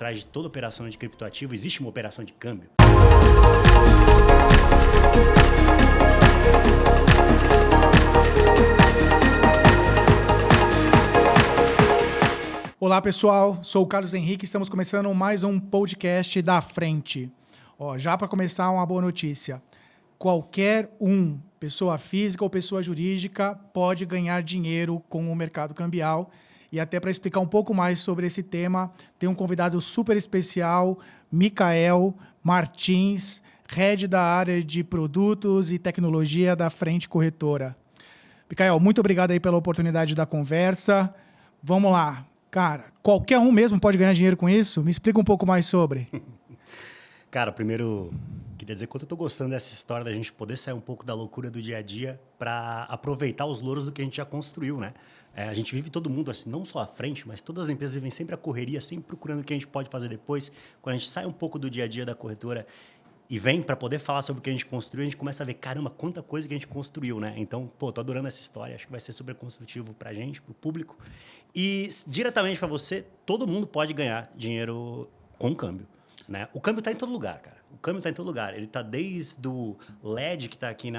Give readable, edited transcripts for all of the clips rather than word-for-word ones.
trás de toda operação de criptoativo existe uma operação de câmbio. Olá pessoal, sou o Carlos Henrique, estamos começando mais um podcast da Frente. Já para começar, uma boa notícia. Qualquer pessoa física ou pessoa jurídica, pode ganhar dinheiro com o mercado cambial. E até para explicar um pouco mais sobre esse tema, tem um convidado super especial, Micael Martins, head da área de produtos e tecnologia da Frente Corretora. Micael, muito obrigado aí pela oportunidade da conversa. Vamos lá. Cara, qualquer mesmo pode ganhar dinheiro com isso? Me explica um pouco mais sobre. Cara, primeiro, queria dizer quanto eu tô gostando dessa história da gente poder sair um pouco da loucura do dia a dia para aproveitar os louros do que a gente já construiu, né? A gente vive todo mundo assim, não só à frente, mas todas as empresas vivem sempre a correria, sempre procurando o que a gente pode fazer depois. Quando a gente sai um pouco do dia a dia da corretora e vem para poder falar sobre o que a gente construiu, a gente começa a ver, caramba, quanta coisa que a gente construiu, né? Então, tô adorando essa história, acho que vai ser super construtivo pra gente, pro público. E, diretamente para você, todo mundo pode ganhar dinheiro com câmbio, né? O câmbio tá em todo lugar, cara. O câmbio tá em todo lugar. Ele tá desde o LED que tá aqui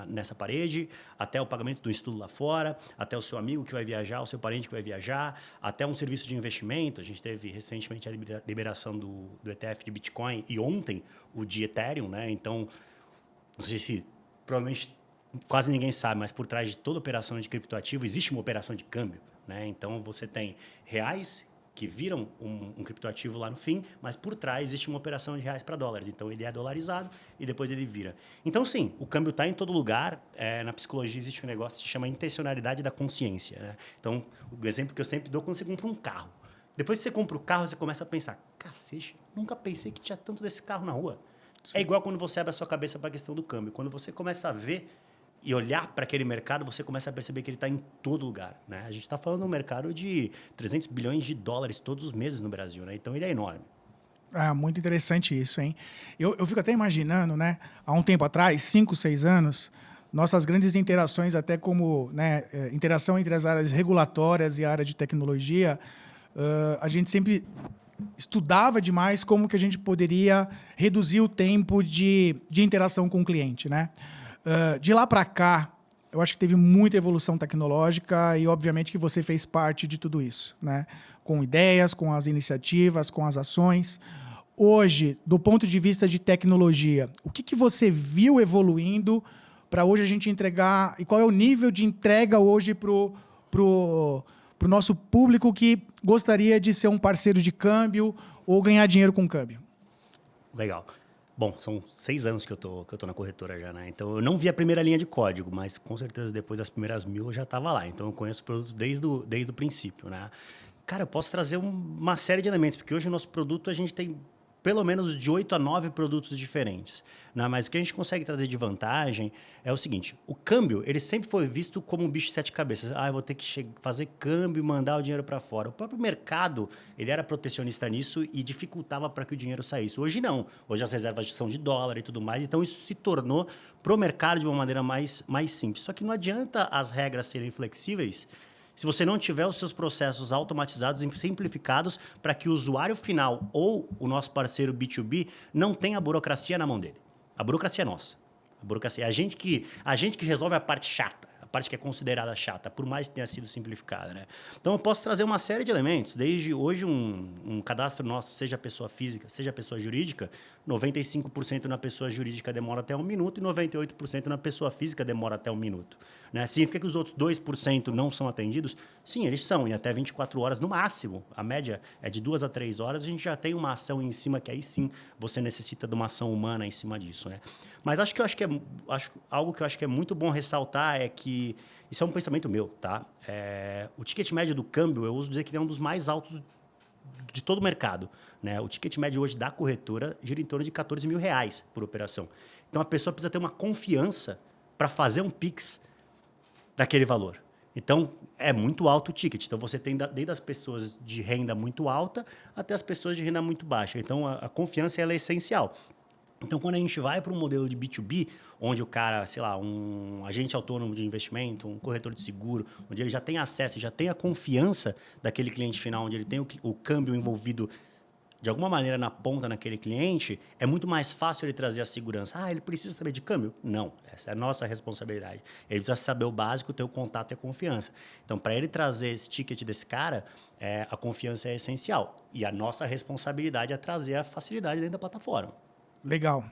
nessa parede, até o pagamento do estudo lá fora, até o seu amigo que vai viajar, o seu parente que vai viajar, até um serviço de investimento. A gente teve recentemente a liberação do ETF de Bitcoin e ontem o de Ethereum, né? Então, não sei se provavelmente quase ninguém sabe, mas por trás de toda operação de criptoativo existe uma operação de câmbio, né? Então, você tem reais que viram um criptoativo lá no fim, mas por trás existe uma operação de reais para dólares. Então, ele é dolarizado e depois ele vira. Então, sim, o câmbio está em todo lugar. Na psicologia existe um negócio que se chama intencionalidade da consciência, né? Então, o exemplo que eu sempre dou é quando você compra um carro. Depois que você compra o carro, você começa a pensar, cacete, nunca pensei que tinha tanto desse carro na rua. Sim. É igual quando você abre a sua cabeça para a questão do câmbio. Quando você começa a ver e olhar para aquele mercado, você começa a perceber que ele está em todo lugar, né? A gente está falando de um mercado de 300 bilhões de dólares todos os meses no Brasil, né? Então, ele é enorme. Muito interessante isso, hein? Eu fico até imaginando, né? Há um tempo atrás, 5, 6 anos, nossas grandes interações, até como, né, interação entre as áreas regulatórias e a área de tecnologia, a gente sempre estudava demais como que a gente poderia reduzir o tempo de interação com o cliente, né? De lá para cá, eu acho que teve muita evolução tecnológica e, obviamente, que você fez parte de tudo isso, né? Com ideias, com as iniciativas, com as ações. Hoje, do ponto de vista de tecnologia, o que você viu evoluindo para hoje a gente entregar, e qual é o nível de entrega hoje para o nosso público que gostaria de ser um parceiro de câmbio ou ganhar dinheiro com câmbio? Legal. Bom, são 6 anos que eu tô na corretora já, né? Então, eu não vi a primeira linha de código, mas com certeza depois das primeiras 1000 eu já estava lá. Então, eu conheço o produto desde o princípio, né? Cara, eu posso trazer uma série de elementos, porque hoje o nosso produto, a gente tem pelo menos de 8 a 9 produtos diferentes, né? Mas o que a gente consegue trazer de vantagem é o seguinte, o câmbio, ele sempre foi visto como um bicho de 7 cabeças. Eu vou ter que fazer câmbio e mandar o dinheiro para fora. O próprio mercado, ele era protecionista nisso e dificultava para que o dinheiro saísse. Hoje não. Hoje as reservas são de dólar e tudo mais, então isso se tornou pro mercado de uma maneira mais simples. Só que não adianta as regras serem flexíveis se você não tiver os seus processos automatizados e simplificados para que o usuário final ou o nosso parceiro B2B não tenha a burocracia na mão dele. A burocracia é nossa. A burocracia é a gente que resolve a parte chata, a parte que é considerada chata, por mais que tenha sido simplificada, né? Então, eu posso trazer uma série de elementos. Desde hoje, um cadastro nosso, seja pessoa física, seja pessoa jurídica, 95% na pessoa jurídica demora até 1 minuto e 98% na pessoa física demora até 1 minuto. Né? Significa que os outros 2% não são atendidos? Sim, eles são, em até 24 horas no máximo. A média é de 2 a 3 horas, a gente já tem uma ação em cima que aí sim você necessita de uma ação humana em cima disso, né? Mas algo que eu acho que é muito bom ressaltar é que isso é um pensamento meu, tá? O ticket médio do câmbio, eu uso dizer que ele é um dos mais altos de todo o mercado, né? O ticket médio hoje da corretora gira em torno de R$14 mil por operação. Então, a pessoa precisa ter uma confiança para fazer um Pix daquele valor. Então, é muito alto o ticket. Então, você tem desde as pessoas de renda muito alta até as pessoas de renda muito baixa. Então, a confiança ela é essencial. Então, quando a gente vai para um modelo de B2B, onde o cara, sei lá, um agente autônomo de investimento, um corretor de seguro, onde ele já tem acesso, já tem a confiança daquele cliente final, onde ele tem o câmbio envolvido de alguma maneira na ponta naquele cliente, é muito mais fácil ele trazer a segurança. Ah, ele precisa saber de câmbio? Não, essa é a nossa responsabilidade. Ele precisa saber o básico, ter o contato e a confiança. Então, para ele trazer esse ticket desse cara, a confiança é essencial. E a nossa responsabilidade é trazer a facilidade dentro da plataforma. Legal.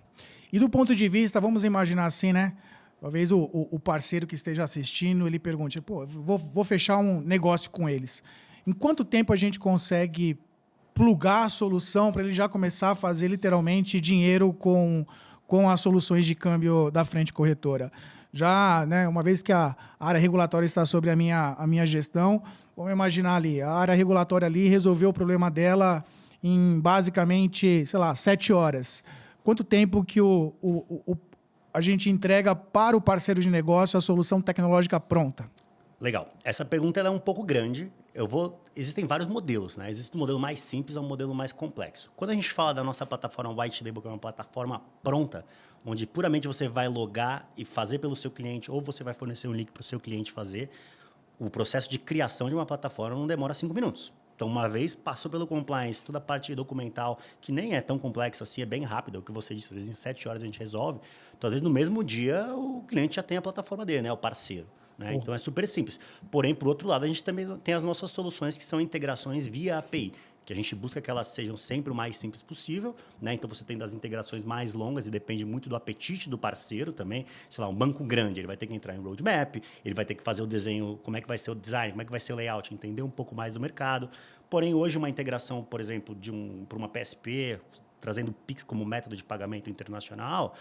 E do ponto de vista, vamos imaginar assim, né? Talvez o parceiro que esteja assistindo, ele pergunte, pô, vou fechar um negócio com eles. Em quanto tempo a gente consegue plugar a solução para ele já começar a fazer literalmente dinheiro com as soluções de câmbio da Frente Corretora? Já, né, uma vez que a área regulatória está sobre a minha gestão, vamos imaginar ali, a área regulatória ali resolveu o problema dela em basicamente, sei lá, 7 horas. Quanto tempo que a gente entrega para o parceiro de negócio a solução tecnológica pronta? Legal. Essa pergunta ela é um pouco grande. Existem vários modelos, né? Existe um modelo mais simples e um modelo mais complexo. Quando a gente fala da nossa plataforma White Label, que é uma plataforma pronta, onde puramente você vai logar e fazer pelo seu cliente, ou você vai fornecer um link para o seu cliente fazer, o processo de criação de uma plataforma não demora 5 minutos. Então, uma vez passou pelo compliance, toda a parte documental, que nem é tão complexa assim, é bem rápida, o que você disse, às vezes em 7 horas a gente resolve. Então, às vezes no mesmo dia, o cliente já tem a plataforma dele, né? O parceiro. Né? Então, é super simples. Porém, por outro lado, a gente também tem as nossas soluções que são integrações via API, que a gente busca que elas sejam sempre o mais simples possível. Né? Então, você tem das integrações mais longas e depende muito do apetite do parceiro também. Sei lá, um banco grande, ele vai ter que entrar em roadmap, ele vai ter que fazer o desenho, como é que vai ser o design, como é que vai ser o layout, entender um pouco mais do mercado. Porém, hoje, uma integração, por exemplo, para uma PSP, trazendo o Pix como método de pagamento internacional,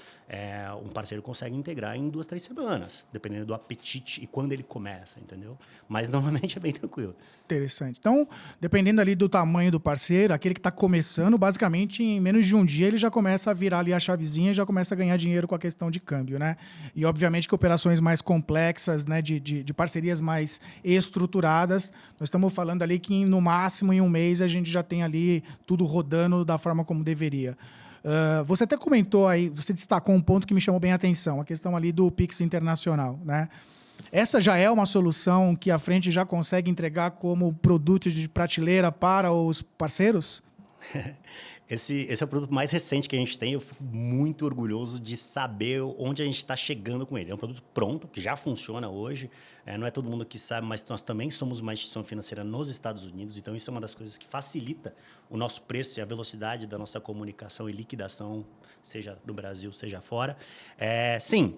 um parceiro consegue integrar em 2, 3 semanas, dependendo do apetite e quando ele começa, entendeu? Mas, normalmente, é bem tranquilo. Interessante. Então, dependendo ali do tamanho do parceiro, aquele que está começando, basicamente, em menos de um dia, ele já começa a virar ali a chavezinha e já começa a ganhar dinheiro com a questão de câmbio, né? E, obviamente, que operações mais complexas, né, de parcerias mais estruturadas, nós estamos falando ali que, no máximo, em um mês, a gente já tem ali tudo rodando da forma como deveria. Você até comentou aí, você destacou um ponto que me chamou bem a atenção, a questão ali do Pix internacional, né? Essa já é uma solução que a Frente já consegue entregar como produto de prateleira para os parceiros? Esse é o produto mais recente que a gente tem. Eu fico muito orgulhoso de saber onde a gente está chegando com ele. É um produto pronto, que já funciona hoje. Não é todo mundo que sabe, mas nós também somos uma instituição financeira nos Estados Unidos. Então, isso é uma das coisas que facilita o nosso preço e a velocidade da nossa comunicação e liquidação, seja no Brasil, seja fora. Sim,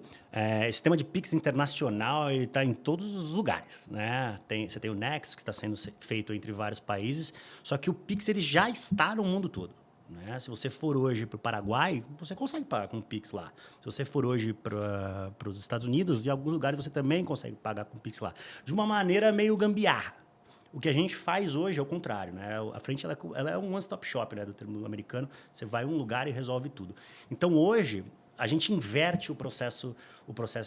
esse tema de Pix internacional está em todos os lugares. Né? Você tem o Nexo, que está sendo feito entre vários países. Só que o Pix ele já está no mundo todo. Né? Se você for hoje para o Paraguai, você consegue pagar com Pix lá. Se você for hoje para os Estados Unidos, em alguns lugares você também consegue pagar com Pix lá. De uma maneira meio gambiarra. O que a gente faz hoje é o contrário. Né? A Frente ela é um one-stop shop, né, do termo americano. Você vai em um lugar e resolve tudo. Então, hoje, a gente inverte o processo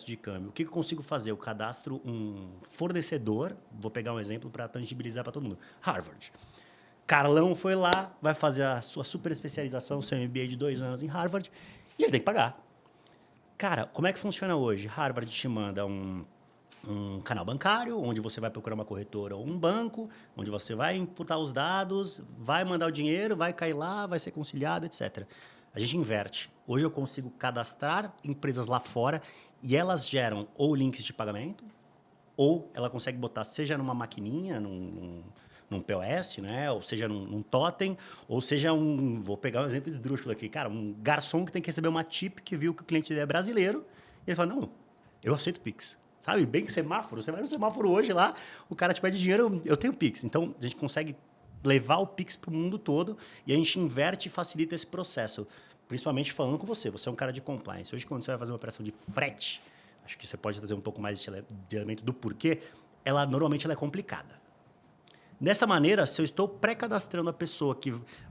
de câmbio. O que eu consigo fazer? Eu cadastro um fornecedor, vou pegar um exemplo para tangibilizar para todo mundo. Harvard. Carlão foi lá, vai fazer a sua super especialização, seu MBA de 2 anos em Harvard, e ele tem que pagar. Cara, como é que funciona hoje? Harvard te manda um canal bancário, onde você vai procurar uma corretora ou um banco, onde você vai imputar os dados, vai mandar o dinheiro, vai cair lá, vai ser conciliado, etc. A gente inverte. Hoje eu consigo cadastrar empresas lá fora e elas geram ou links de pagamento, ou ela consegue botar, seja numa maquininha, num POS, né? Ou seja, num totem, ou seja, vou pegar um exemplo esdrúxulo aqui, cara, um garçom que tem que receber uma tip que viu que o cliente dele é brasileiro, e ele fala, não, eu aceito Pix. Sabe, bem semáforo, você vai no semáforo hoje lá, o cara te pede dinheiro, eu tenho Pix. Então, a gente consegue levar o Pix para o mundo todo e a gente inverte e facilita esse processo. Principalmente falando com você é um cara de compliance. Hoje, quando você vai fazer uma operação de frete, acho que você pode trazer um pouco mais de elemento do porquê, normalmente ela é complicada. Dessa maneira, se eu estou pré-cadastrando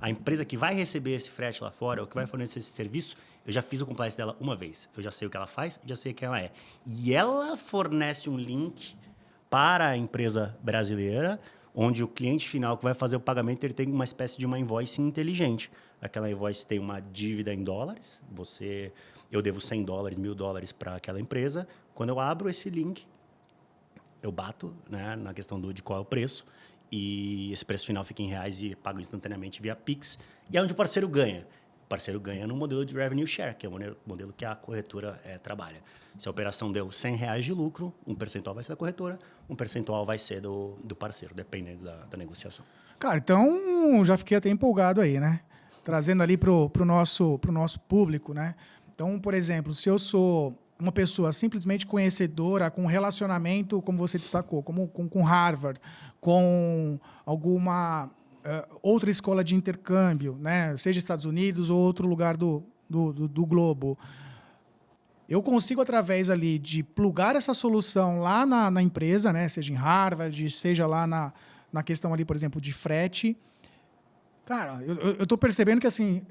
a empresa que vai receber esse frete lá fora, ou que vai fornecer esse serviço, eu já fiz o compliance dela uma vez. Eu já sei o que ela faz, já sei quem ela é. E ela fornece um link para a empresa brasileira, onde o cliente final que vai fazer o pagamento, ele tem uma espécie de uma invoice inteligente. Aquela invoice tem uma dívida em dólares, eu devo $100, $1.000 para aquela empresa. Quando eu abro esse link, eu bato, né, na questão de qual é o preço, e esse preço final fica em reais e pago instantaneamente via Pix. E é onde o parceiro ganha. O parceiro ganha no modelo de revenue share, que é o modelo que a corretora trabalha. Se a operação deu R$100 de lucro, um percentual vai ser da corretora, um percentual vai ser do parceiro, dependendo da negociação. Cara, então já fiquei até empolgado aí, né? Trazendo ali pro nosso público, né? Então, por exemplo, se eu sou uma pessoa simplesmente conhecedora, com relacionamento, como você destacou, com Harvard, com alguma outra escola de intercâmbio, né? Seja Estados Unidos ou outro lugar do globo, eu consigo, através ali de plugar essa solução lá na empresa, né? Seja em Harvard, seja lá na questão ali, por exemplo, de frete. Cara, eu tô percebendo que, assim,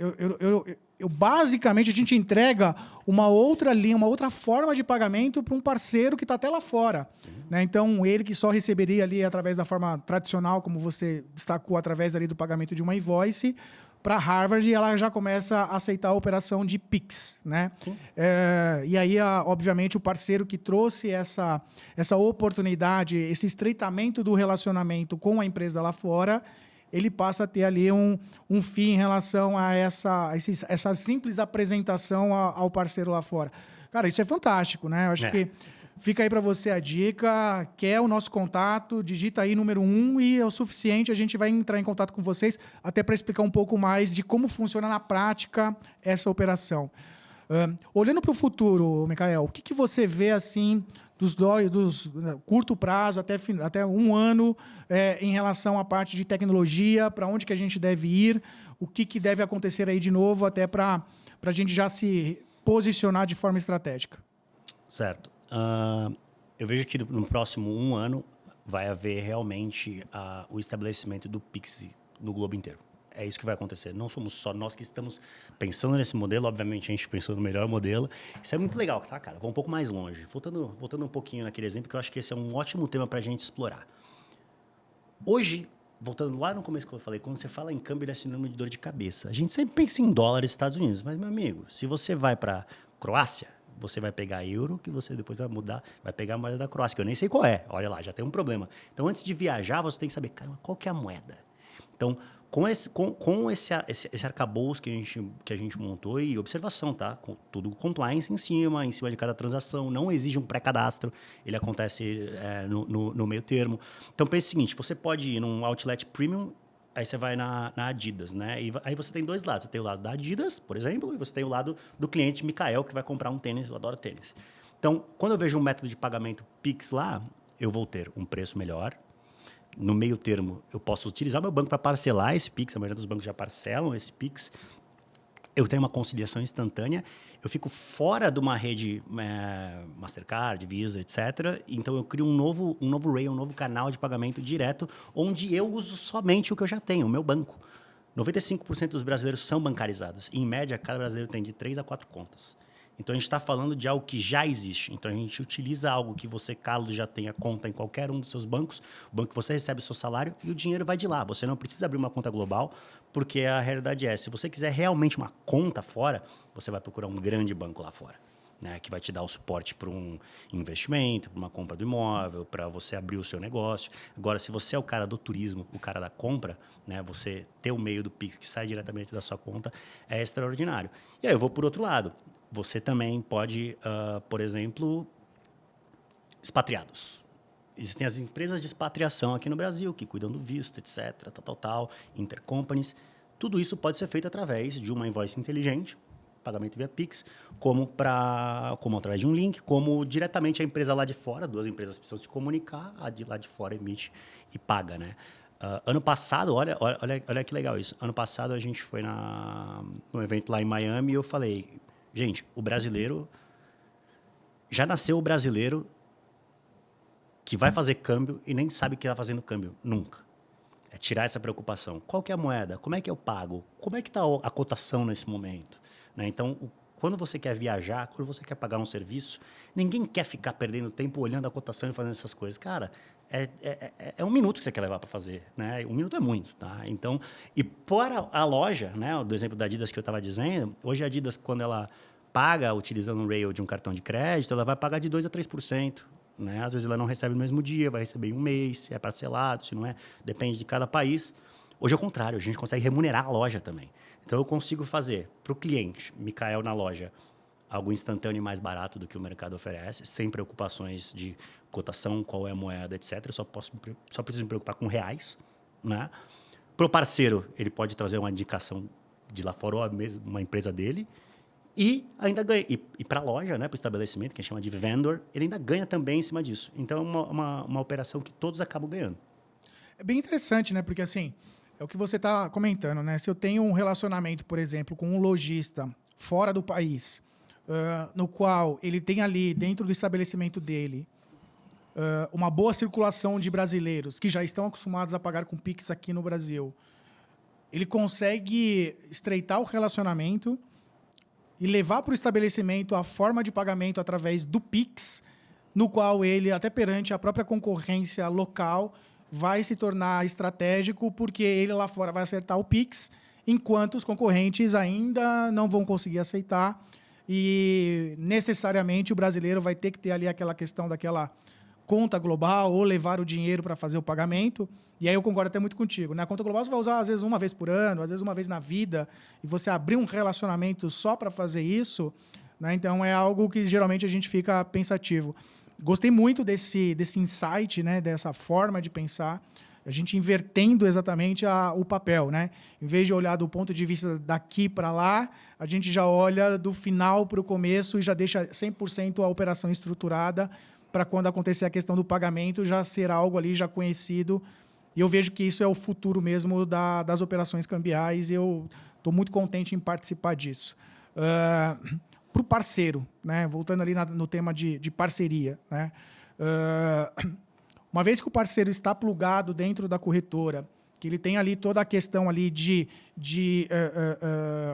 basicamente, a gente entrega uma outra linha, uma outra forma de pagamento para um parceiro que está até lá fora. Né? Então, ele que só receberia ali através da forma tradicional, como você destacou, através ali do pagamento de uma invoice, para Harvard, ela já começa a aceitar a operação de Pix. Né? E aí, obviamente, o parceiro que trouxe essa oportunidade, esse estreitamento do relacionamento com a empresa lá fora, ele passa a ter ali um fim em relação a essa simples apresentação ao parceiro lá fora. Cara, isso é fantástico, né? Eu acho que fica aí para você a dica, quer o nosso contato, digita aí número 1 e é o suficiente, a gente vai entrar em contato com vocês até para explicar um pouco mais de como funciona na prática essa operação. Olhando para o futuro, Micael, o que você vê assim dos curto prazo até um ano em relação à parte de tecnologia, para onde que a gente deve ir, o que deve acontecer aí de novo, até para a gente já se posicionar de forma estratégica? Certo. Eu vejo que no próximo 1 ano vai haver realmente o estabelecimento do Pix no globo inteiro. É isso que vai acontecer. Não somos só nós que estamos pensando nesse modelo. Obviamente, a gente pensou no melhor modelo. Isso é muito legal, tá, cara? Vou um pouco mais longe. Voltando um pouquinho naquele exemplo, que eu acho que esse é um ótimo tema para a gente explorar. Hoje, voltando lá no começo que eu falei, quando você fala em câmbio, ele é sinônimo de dor de cabeça. A gente sempre pensa em dólares, Estados Unidos. Mas, meu amigo, se você vai para Croácia, você vai pegar euro, que você depois vai mudar, vai pegar a moeda da Croácia, que eu nem sei qual é. Olha lá, já tem um problema. Então, antes de viajar, você tem que saber, cara, qual que é a moeda? Então, com esse arcabouço que a gente montou e observação, tá? Com tudo compliance em cima de cada transação, não exige um pré-cadastro, ele acontece no meio termo. Então, pense o seguinte, você pode ir num outlet premium, aí você vai na Adidas, né? E aí você tem 2 lados, você tem o lado da Adidas, por exemplo, e você tem o lado do cliente Micael, que vai comprar um tênis, eu adoro tênis. Então, quando eu vejo um método de pagamento Pix lá, eu vou ter um preço melhor. No meio termo, eu posso utilizar o meu banco para parcelar esse Pix, a maioria dos bancos já parcelam esse Pix. Eu tenho uma conciliação instantânea, eu fico fora de uma rede Mastercard, Visa, etc. Então, eu crio um novo rail, um novo canal de pagamento direto, onde eu uso somente o que eu já tenho, o meu banco. 95% dos brasileiros são bancarizados. Em média, cada brasileiro tem de 3 a 4 contas. Então, a gente está falando de algo que já existe. Então, a gente utiliza algo que você, Carlos, já tenha conta em qualquer um dos seus bancos, o banco que você recebe o seu salário e o dinheiro vai de lá. Você não precisa abrir uma conta global, porque a realidade é, se você quiser realmente uma conta fora, você vai procurar um grande banco lá fora, né, que vai te dar o suporte para um investimento, para uma compra do imóvel, para você abrir o seu negócio. Agora, se você é o cara do turismo, o cara da compra, né, você ter o meio do Pix que sai diretamente da sua conta é extraordinário. E aí eu vou por outro lado. Você também pode, por exemplo, expatriados. Existem as empresas de expatriação aqui no Brasil, que cuidam do visto, etc., intercompanies. Tudo isso pode ser feito através de uma invoice inteligente, pagamento via Pix, como através de um link, como diretamente a empresa lá de fora, 2 empresas precisam se comunicar, a de lá de fora emite e paga, né? Ano passado, olha que legal isso. Ano passado a gente foi num evento lá em Miami e eu falei... Gente, o brasileiro... Já nasceu o brasileiro que vai fazer câmbio e nem sabe que está fazendo câmbio. Nunca. É tirar essa preocupação. Qual que é a moeda? Como é que eu pago? Como é que está a cotação nesse momento? Né? Então, quando você quer viajar, quando você quer pagar um serviço, ninguém quer ficar perdendo tempo olhando a cotação e fazendo essas coisas. Cara, é 1 minuto que você quer levar para fazer, né? 1 minuto é muito, tá? Então, e para a loja, né? Do exemplo da Adidas que eu estava dizendo, hoje a Adidas, quando ela paga utilizando um rail de um cartão de crédito, ela vai pagar de 2% a 3%, né? Às vezes ela não recebe no mesmo dia, vai receber em um mês, se é parcelado, se não é, depende de cada país. Hoje é o contrário, a gente consegue remunerar a loja também. Então, eu consigo fazer para o cliente, Mikael na loja, algo instantâneo e mais barato do que o mercado oferece, sem preocupações de cotação, qual é a moeda, etc. Eu só preciso me preocupar com reais, né? Para o parceiro, ele pode trazer uma indicação de lá fora ou mesmo uma empresa dele e ainda ganha. E para a loja, né, para o estabelecimento, que a gente chama de vendor, ele ainda ganha também em cima disso. Então, é uma operação que todos acabam ganhando. É bem interessante, né? Porque, assim, é o que você está comentando, né? Se eu tenho um relacionamento, por exemplo, com um lojista fora do país, no qual ele tem ali, dentro do estabelecimento dele, uma boa circulação de brasileiros que já estão acostumados a pagar com Pix aqui no Brasil, ele consegue estreitar o relacionamento e levar para o estabelecimento a forma de pagamento através do Pix, no qual ele, até perante a própria concorrência local, vai se tornar estratégico, porque ele lá fora vai acertar o Pix, enquanto os concorrentes ainda não vão conseguir aceitar. E, necessariamente, o brasileiro vai ter que ter ali aquela questão daquela conta global ou levar o dinheiro para fazer o pagamento. E aí eu concordo até muito contigo, né? A conta global você vai usar, às vezes, uma vez por ano, às vezes uma vez na vida, e você abrir um relacionamento só para fazer isso, né? Então, é algo que, geralmente, a gente fica pensativo. Gostei muito desse insight, né? Dessa forma de pensar, a gente invertendo exatamente o papel, né? Em vez de olhar do ponto de vista daqui para lá, a gente já olha do final para o começo e já deixa 100% a operação estruturada para quando acontecer a questão do pagamento já ser algo ali já conhecido. E eu vejo que isso é o futuro mesmo das operações cambiais e eu estou muito contente em participar disso. Para o parceiro, né? Voltando ali no tema de parceria, né? Uma vez que o parceiro está plugado dentro da corretora, que ele tem ali toda a questão ali de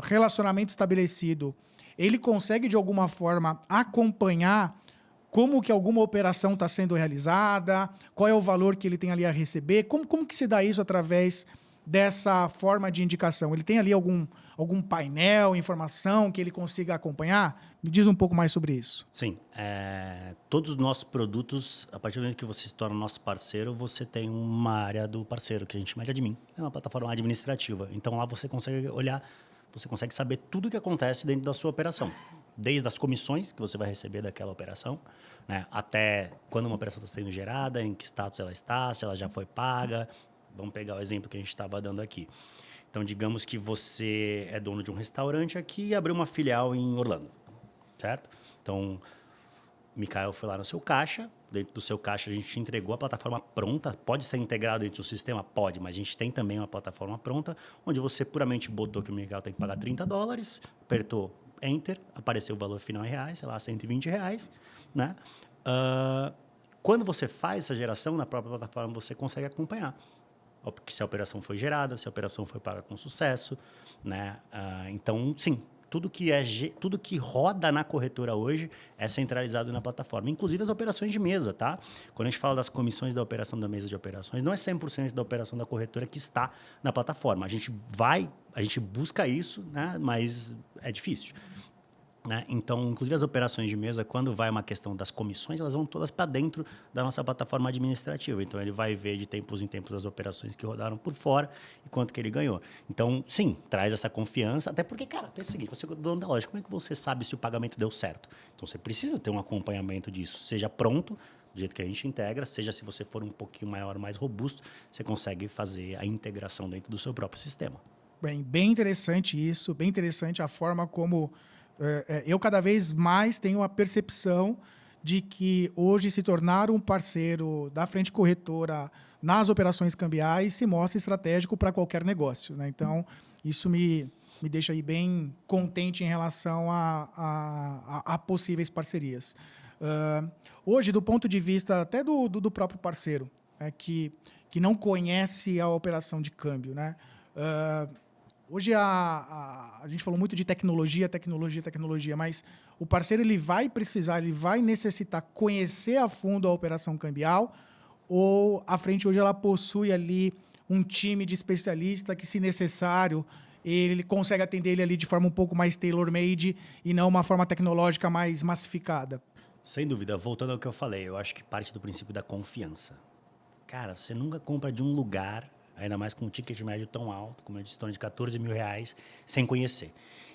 relacionamento estabelecido, ele consegue, de alguma forma, acompanhar como que alguma operação está sendo realizada, qual é o valor que ele tem ali a receber, como que se dá isso através dessa forma de indicação? Ele tem ali algum painel, informação que ele consiga acompanhar? Me diz um pouco mais sobre isso. Sim. Todos os nossos produtos, a partir do momento que você se torna nosso parceiro, você tem uma área do parceiro, que a gente chama de admin. É uma plataforma administrativa. Então, lá você consegue olhar, você consegue saber tudo o que acontece dentro da sua operação. Desde as comissões que você vai receber daquela operação, né, até quando uma operação está sendo gerada, em que status ela está, se ela já foi paga. Vamos pegar o exemplo que a gente estava dando aqui. Então, digamos que você é dono de um restaurante aqui e abriu uma filial em Orlando, certo? Então, Mikael foi lá no seu caixa, dentro do seu caixa a gente te entregou a plataforma pronta. Pode ser integrado dentro do sistema? Pode, mas a gente tem também uma plataforma pronta, onde você puramente botou que o Mikael tem que pagar $30, apertou Enter, apareceu o valor final em reais, sei lá, R$120, né? Quando você faz essa geração na própria plataforma, você consegue acompanhar se a operação foi gerada, se a operação foi paga com sucesso, né? Então, sim, tudo que roda na corretora hoje é centralizado na plataforma, inclusive as operações de mesa, tá? Quando a gente fala das comissões da operação da mesa de operações, não é 100% da operação da corretora que está na plataforma. A gente busca isso, né? Mas é difícil. Né? Então, inclusive as operações de mesa, quando vai uma questão das comissões, elas vão todas para dentro da nossa plataforma administrativa. Então, ele vai ver de tempos em tempos as operações que rodaram por fora e quanto que ele ganhou. Então, sim, traz essa confiança, até porque, cara, pensa o seguinte, você é o dono da loja, como é que você sabe se o pagamento deu certo? Então, você precisa ter um acompanhamento disso, seja pronto, do jeito que a gente integra, seja se você for um pouquinho maior, mais robusto, você consegue fazer a integração dentro do seu próprio sistema. Bem interessante isso, bem interessante a forma como eu cada vez mais tenho a percepção de que hoje se tornar um parceiro da frente corretora nas operações cambiais se mostra estratégico para qualquer negócio, né? Então, isso me deixa aí bem contente em relação a possíveis parcerias. Hoje, do ponto de vista até do próprio parceiro, que não conhece a operação de câmbio, né? Hoje a gente falou muito de tecnologia, mas o parceiro ele vai necessitar conhecer a fundo a operação cambial, ou a frente hoje ela possui ali um time de especialista que, se necessário, ele consegue atender ele ali de forma um pouco mais tailor-made e não uma forma tecnológica mais massificada? Sem dúvida, voltando ao que eu falei, eu acho que parte do princípio da confiança. Cara, você nunca compra de um lugar, Ainda mais com um ticket médio tão alto, como eu disse, em torno de 14 mil reais, sem conhecer.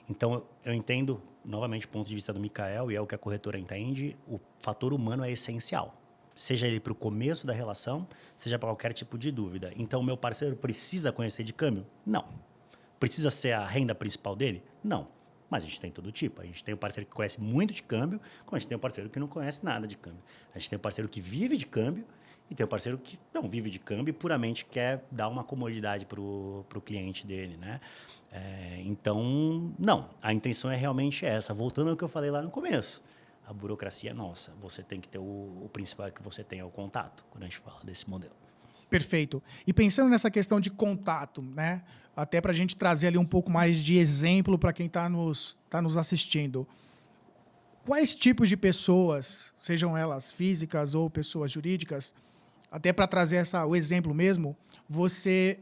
Então, eu entendo, novamente, o ponto de vista do Mikael, e é o que a corretora entende, o fator humano é essencial. Seja ele para o começo da relação, seja para qualquer tipo de dúvida. Então, o meu parceiro precisa conhecer de câmbio? Não. Precisa ser a renda principal dele? Não. Mas a gente tem todo tipo. A gente tem um parceiro que conhece muito de câmbio, como a gente tem um parceiro que não conhece nada de câmbio. A gente tem um parceiro que vive de câmbio e tem um parceiro que não vive de câmbio e puramente quer dar uma comodidade para o cliente dele, né? Então, não. A intenção é realmente essa. Voltando ao que eu falei lá no começo. A burocracia é nossa. Você tem que ter o principal que você tem é o contato, quando a gente fala desse modelo. Perfeito. E pensando nessa questão de contato, né? Até para a gente trazer ali um pouco mais de exemplo para quem está nos assistindo. Quais tipos de pessoas, sejam elas físicas ou pessoas jurídicas, até para trazer o exemplo mesmo, você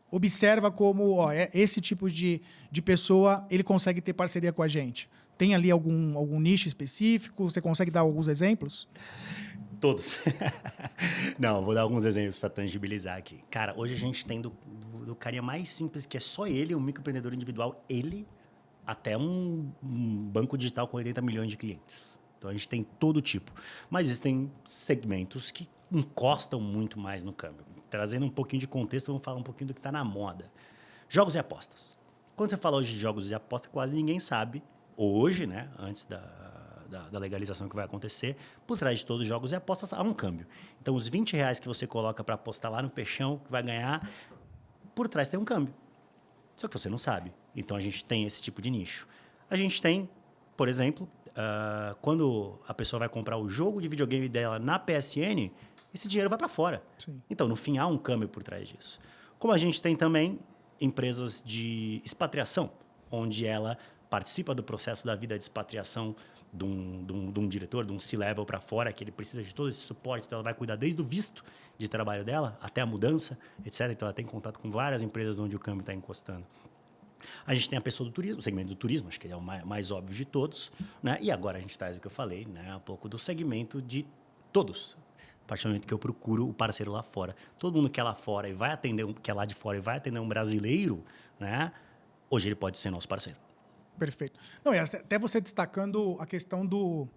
observa como esse tipo de pessoa ele consegue ter parceria com a gente? Tem ali algum nicho específico? Você consegue dar alguns exemplos? Todos. Não, vou dar alguns exemplos para tangibilizar aqui. Cara, hoje a gente tem do carinha mais simples, que é só ele, um microempreendedor individual, ele, até um banco digital com 80 milhões de clientes. Então, a gente tem todo tipo. Mas existem segmentos que encostam muito mais no câmbio. Trazendo um pouquinho de contexto, vamos falar um pouquinho do que está na moda. Jogos e apostas. Quando você fala hoje de jogos e apostas, quase ninguém sabe, hoje, né, antes da legalização que vai acontecer, por trás de todos os jogos e apostas há um câmbio. Então, os 20 reais que você coloca para apostar lá no peixão, que vai ganhar, por trás tem um câmbio. Só que você não sabe. Então, a gente tem esse tipo de nicho. A gente tem, por exemplo, quando a pessoa vai comprar o jogo de videogame dela na PSN, esse dinheiro vai para fora. Sim. Então, no fim, há um câmbio por trás disso. Como a gente tem também empresas de expatriação, onde ela participa do processo da vida de expatriação de um diretor, de um C-level para fora, que ele precisa de todo esse suporte, então ela vai cuidar desde o visto de trabalho dela até a mudança, etc. Então ela tem contato com várias empresas onde o câmbio está encostando. A gente tem a pessoa do turismo, o segmento do turismo, acho que ele é o mais óbvio de todos, né? E agora a gente traz o que eu falei, né? Um pouco do segmento de todos. A partir do momento que eu procuro o parceiro lá fora. Todo mundo que é lá fora e vai atender, que é lá de fora e vai atender um brasileiro, né? Hoje ele pode ser nosso parceiro. Perfeito. Não, e até você destacando a questão do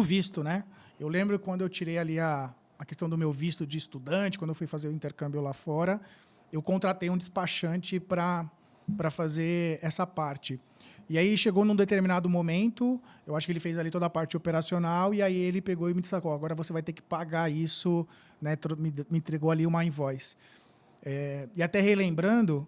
visto, né? Eu lembro quando eu tirei ali a questão do meu visto de estudante, quando eu fui fazer o intercâmbio lá fora, eu contratei um despachante para fazer essa parte. E aí chegou num determinado momento, eu acho que ele fez ali toda a parte operacional, e aí ele pegou e me disse, agora você vai ter que pagar isso, né? Me entregou ali uma invoice. E até relembrando,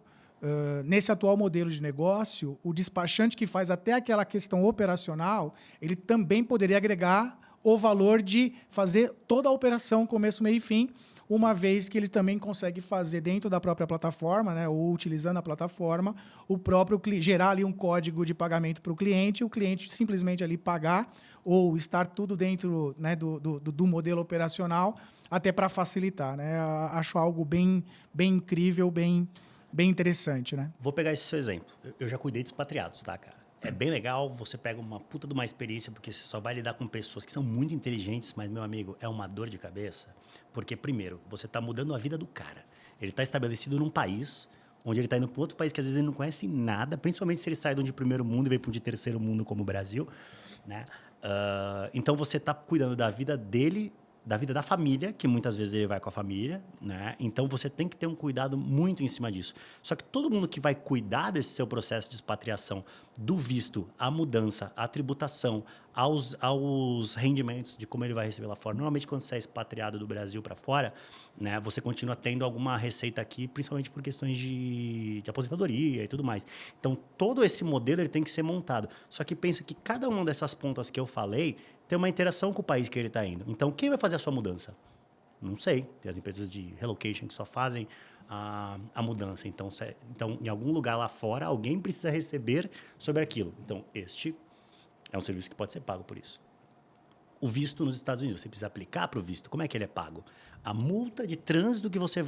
nesse atual modelo de negócio, o despachante que faz até aquela questão operacional, ele também poderia agregar o valor de fazer toda a operação, começo, meio e fim, uma vez que ele também consegue fazer dentro da própria plataforma, né, ou utilizando a plataforma, o próprio gerar ali um código de pagamento para o cliente simplesmente ali pagar, ou estar tudo dentro, né, do modelo operacional, até para facilitar, né? Acho algo bem incrível, bem interessante, né? Vou pegar esse seu exemplo. Eu já cuidei de expatriados, tá, cara? É bem legal, você pega uma puta de uma experiência, porque você só vai lidar com pessoas que são muito inteligentes, mas, meu amigo, é uma dor de cabeça. Porque, primeiro, você está mudando a vida do cara. Ele está estabelecido num país, onde ele está indo para outro país que às vezes ele não conhece nada, principalmente se ele sai de um de primeiro mundo e vem para um de terceiro mundo, como o Brasil, né? Então, você está cuidando da vida dele, da vida da família, que muitas vezes ele vai com a família, né? Então, você tem que ter um cuidado muito em cima disso. Só que todo mundo que vai cuidar desse seu processo de expatriação, do visto, a mudança, a tributação, aos rendimentos de como ele vai receber lá fora. Normalmente, quando você é expatriado do Brasil para fora, né, você continua tendo alguma receita aqui, principalmente por questões de aposentadoria e tudo mais. Então, todo esse modelo ele tem que ser montado. Só que pensa que cada uma dessas pontas que eu falei tem uma interação com o país que ele está indo. Então, quem vai fazer a sua mudança? Não sei. Tem as empresas de relocation que só fazem a mudança. Então, em algum lugar lá fora, alguém precisa receber sobre aquilo. Então, este é um serviço que pode ser pago por isso. O visto nos Estados Unidos, você precisa aplicar para o visto. Como é que ele é pago? A multa de trânsito que você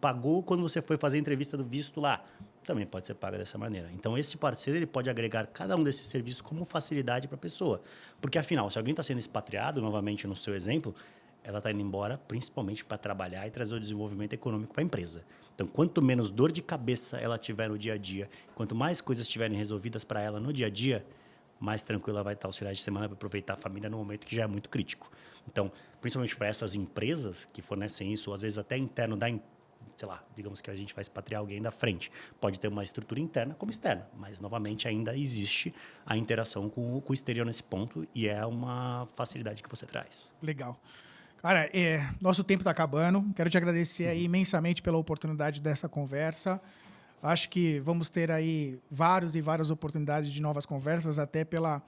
pagou quando você foi fazer a entrevista do visto lá, também pode ser paga dessa maneira. Então, esse parceiro ele pode agregar cada um desses serviços como facilidade para a pessoa. Porque, afinal, se alguém está sendo expatriado, novamente no seu exemplo, ela está indo embora principalmente para trabalhar e trazer o desenvolvimento econômico para a empresa. Então, quanto menos dor de cabeça ela tiver no dia a dia, quanto mais coisas estiverem resolvidas para ela no dia a dia, mais tranquila vai estar os finais de semana para aproveitar a família no momento que já é muito crítico. Então, principalmente para essas empresas que fornecem isso, ou às vezes até interno da empresa, sei lá, digamos que a gente vai expatriar alguém da frente. Pode ter uma estrutura interna como externa, mas, novamente, ainda existe a interação com o exterior nesse ponto e é uma facilidade que você traz. Legal. Cara, nosso tempo está acabando. Quero te agradecer aí imensamente pela oportunidade dessa conversa. Acho que vamos ter aí várias oportunidades de novas conversas, até pela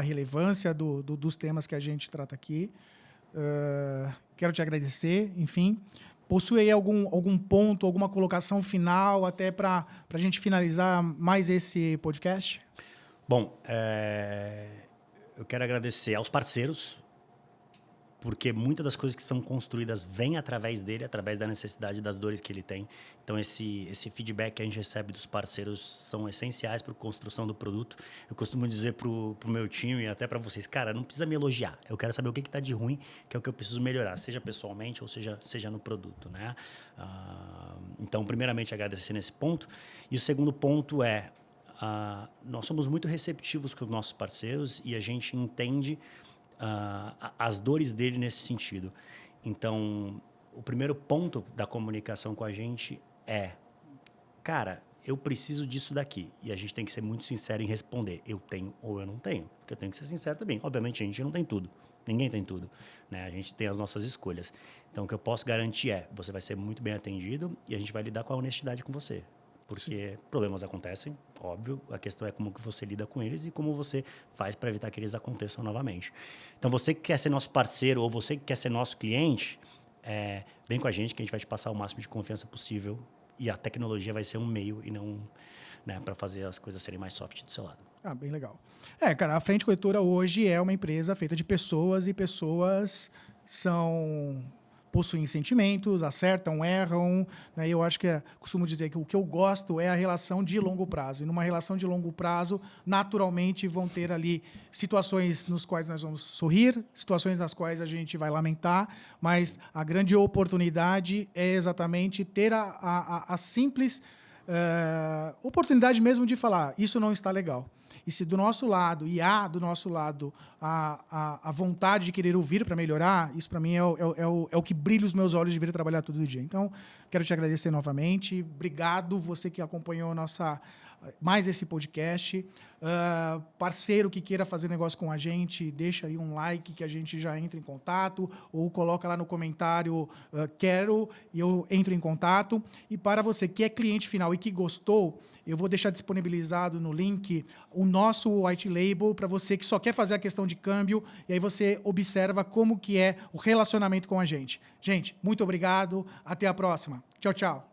relevância dos temas que a gente trata aqui. Quero te agradecer, enfim. Possui aí algum ponto, alguma colocação final, até para a gente finalizar mais esse podcast? Bom, eu quero agradecer aos parceiros, porque muitas das coisas que são construídas vêm através dele, através da necessidade das dores que ele tem. Então, esse feedback que a gente recebe dos parceiros são essenciais para a construção do produto. Eu costumo dizer para o meu time e até para vocês, cara, não precisa me elogiar. Eu quero saber o que está de ruim, que é o que eu preciso melhorar, seja pessoalmente ou seja no produto, né? Então, primeiramente, agradecer nesse ponto. E o segundo ponto é, nós somos muito receptivos com os nossos parceiros e a gente entende as dores dele nesse sentido. Então, o primeiro ponto da comunicação com a gente é, cara, eu preciso disso daqui. E a gente tem que ser muito sincero em responder. Eu tenho ou eu não tenho. Porque eu tenho que ser sincero também. Obviamente, a gente não tem tudo. Ninguém tem tudo, né? A gente tem as nossas escolhas. Então, o que eu posso garantir é, você vai ser muito bem atendido e a gente vai lidar com a honestidade com você. Porque Sim. Problemas acontecem, óbvio. A questão é como que você lida com eles e como você faz para evitar que eles aconteçam novamente. Então, você que quer ser nosso parceiro ou você que quer ser nosso cliente, vem com a gente que a gente vai te passar o máximo de confiança possível e a tecnologia vai ser um meio e não, né, para fazer as coisas serem mais soft do seu lado. Bem legal. Cara, a Frente Corretora hoje é uma empresa feita de pessoas e pessoas possuem sentimentos, acertam, erram, né? Eu acho que costumo dizer que o que eu gosto é a relação de longo prazo. E numa relação de longo prazo, naturalmente vão ter ali situações nas quais nós vamos sorrir, situações nas quais a gente vai lamentar, mas a grande oportunidade é exatamente ter a simples oportunidade mesmo de falar, isso não está legal. E se do nosso lado, do nosso lado, a vontade de querer ouvir para melhorar, isso para mim é o que brilha os meus olhos de vir trabalhar todo dia. Então, quero te agradecer novamente. Obrigado, você que acompanhou mais esse podcast. Parceiro que queira fazer negócio com a gente, deixa aí um like que a gente já entra em contato, ou coloca lá no comentário, quero, e eu entro em contato. E para você que é cliente final e que gostou, eu vou deixar disponibilizado no link o nosso white label para você que só quer fazer a questão de câmbio, e aí você observa como que é o relacionamento com a gente. Gente, muito obrigado, até a próxima. Tchau, tchau.